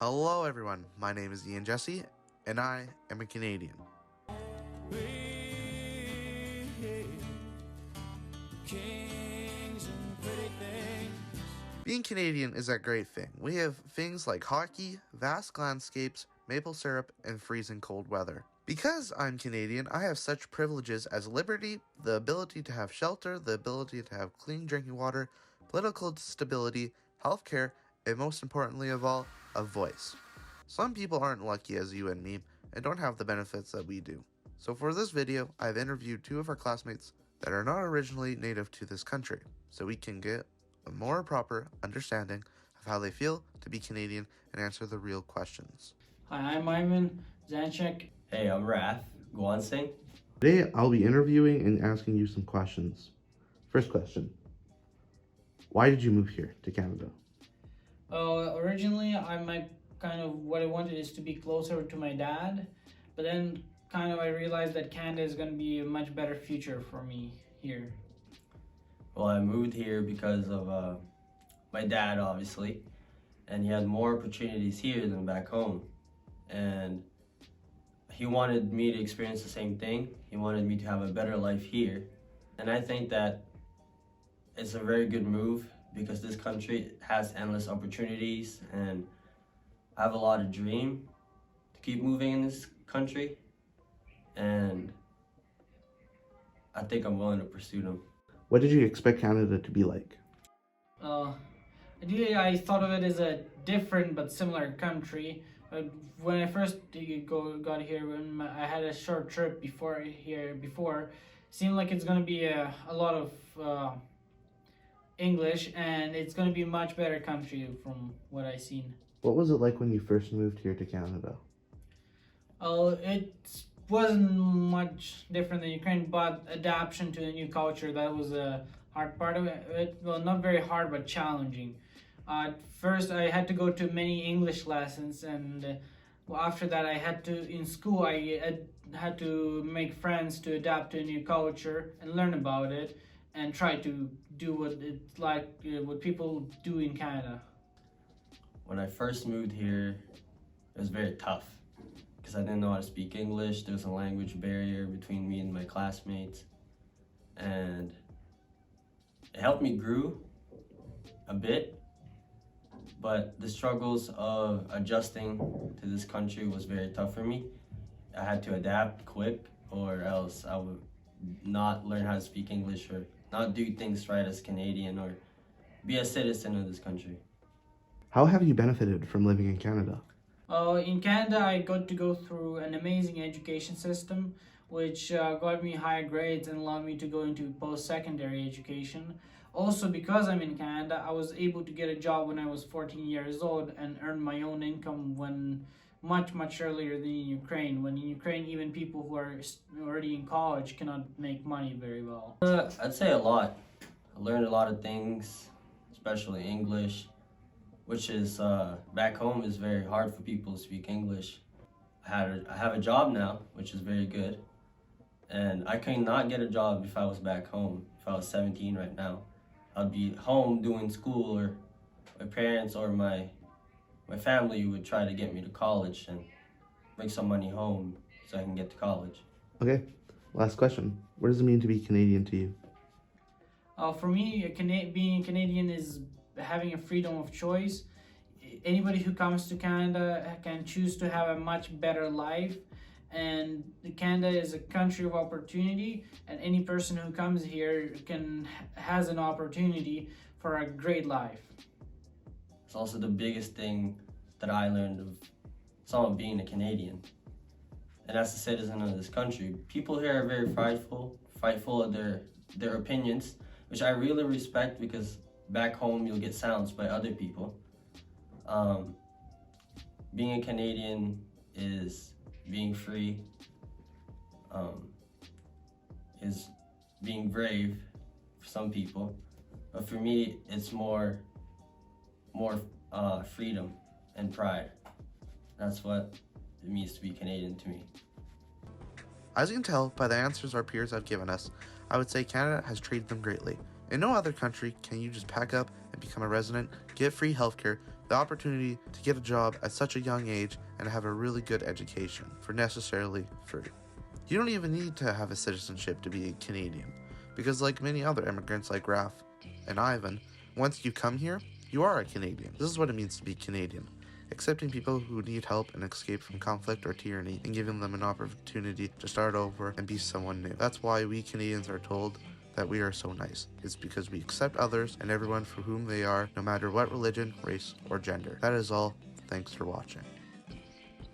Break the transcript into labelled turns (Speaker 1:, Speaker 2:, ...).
Speaker 1: Hello everyone, my name is Ian Jesse, and I am a Canadian. Being Canadian is a great thing. We have things like hockey, vast landscapes, maple syrup, and freezing cold weather. Because I'm Canadian, I have such privileges as liberty, the ability to have shelter, the ability to have clean drinking water, political stability, healthcare, and most importantly of all, a voice. Some people aren't lucky as you and me, and don't have the benefits that we do. So for this video, I've interviewed two of our classmates that are not originally native to this country, so we can get a more proper understanding of how they feel to be Canadian and answer the real questions.
Speaker 2: Hi, I'm Ivan Zanchek.
Speaker 3: Hey, I'm Rath Guansing.
Speaker 1: Today, I'll be interviewing and asking you some questions. First question. Why did you move here to Canada?
Speaker 2: Originally, what I wanted is to be closer to my dad, but then I realized that Canada is going to be a much better future for me here.
Speaker 3: Well, I moved here because of my dad, obviously, and he had more opportunities here than back home. And he wanted me to experience the same thing. He wanted me to have a better life here. And I think that it's a very good move because this country has endless opportunities, and I have a lot of dream to keep moving in this country, and I think I'm willing to pursue them.
Speaker 1: What did you expect Canada to be like?
Speaker 2: Ideally, I thought of it as a different but similar country. When I first got here, when I had a short trip before, seemed like it's going to be a lot of English, and it's going to be a much better country from what I've seen.
Speaker 1: What was it like when you first moved here to Canada?
Speaker 2: It wasn't much different than Ukraine, but adaptation to a new culture, that was a hard part of it. Well, not very hard, but challenging. At first, I had to go to many English lessons, and after that, I had to make friends to adapt to a new culture and learn about it, and try to do what people do in Canada.
Speaker 3: When I first moved here, it was very tough because I didn't know how to speak English. There was a language barrier between me and my classmates, and it helped me grow a bit, but the struggles of adjusting to this country was very tough for me. I had to adapt quick, or else I would not learn how to speak English or not do things right as Canadian or be a citizen of this country.
Speaker 1: How have you benefited from living in Canada?
Speaker 2: In Canada, I got to go through an amazing education system, which got me higher grades and allowed me to go into post-secondary education. Also, because I'm in Canada, I was able to get a job when I was 14 years old and earn my own income when much earlier than in Ukraine. When in Ukraine, even people who are already in college cannot make money very well.
Speaker 3: I'd say a lot. I learned a lot of things, especially English, which is back home is very hard for people to speak English. I have a job now, which is very good, and I could not get a job if I was back home. If I was 17 right now, I'd be home doing school, or my parents or my family would try to get me to college and bring some money home so I can get to college.
Speaker 1: Okay, last question. What does it mean to be Canadian to you?
Speaker 2: For me, being a Canadian is having a freedom of choice. Anybody who comes to Canada can choose to have a much better life, and Canada is a country of opportunity, and any person who comes here has an opportunity for a great life.
Speaker 3: It's also the biggest thing that I learned of someone being a Canadian. And as a citizen of this country, people here are very frightful of their opinions, which I really respect because back home you'll get silenced by other people. Being a Canadian is being free, is being brave for some people, but for me it's more freedom and pride. That's what it means to be Canadian to me.
Speaker 1: As you can tell by the answers our peers have given us, I would say Canada has treated them greatly. In no other country can you just pack up and become a resident, get free healthcare, the opportunity to get a job at such a young age and have a really good education for necessarily free. You don't even need to have a citizenship to be a Canadian, because like many other immigrants like Raph and Ivan, once you come here, you are a Canadian. This is what it means to be Canadian. Accepting people who need help and escape from conflict or tyranny and giving them an opportunity to start over and be someone new. That's why we Canadians are told that we are so nice. It's because we accept others and everyone for whom they are, no matter what religion, race, or gender. That is all. Thanks for watching.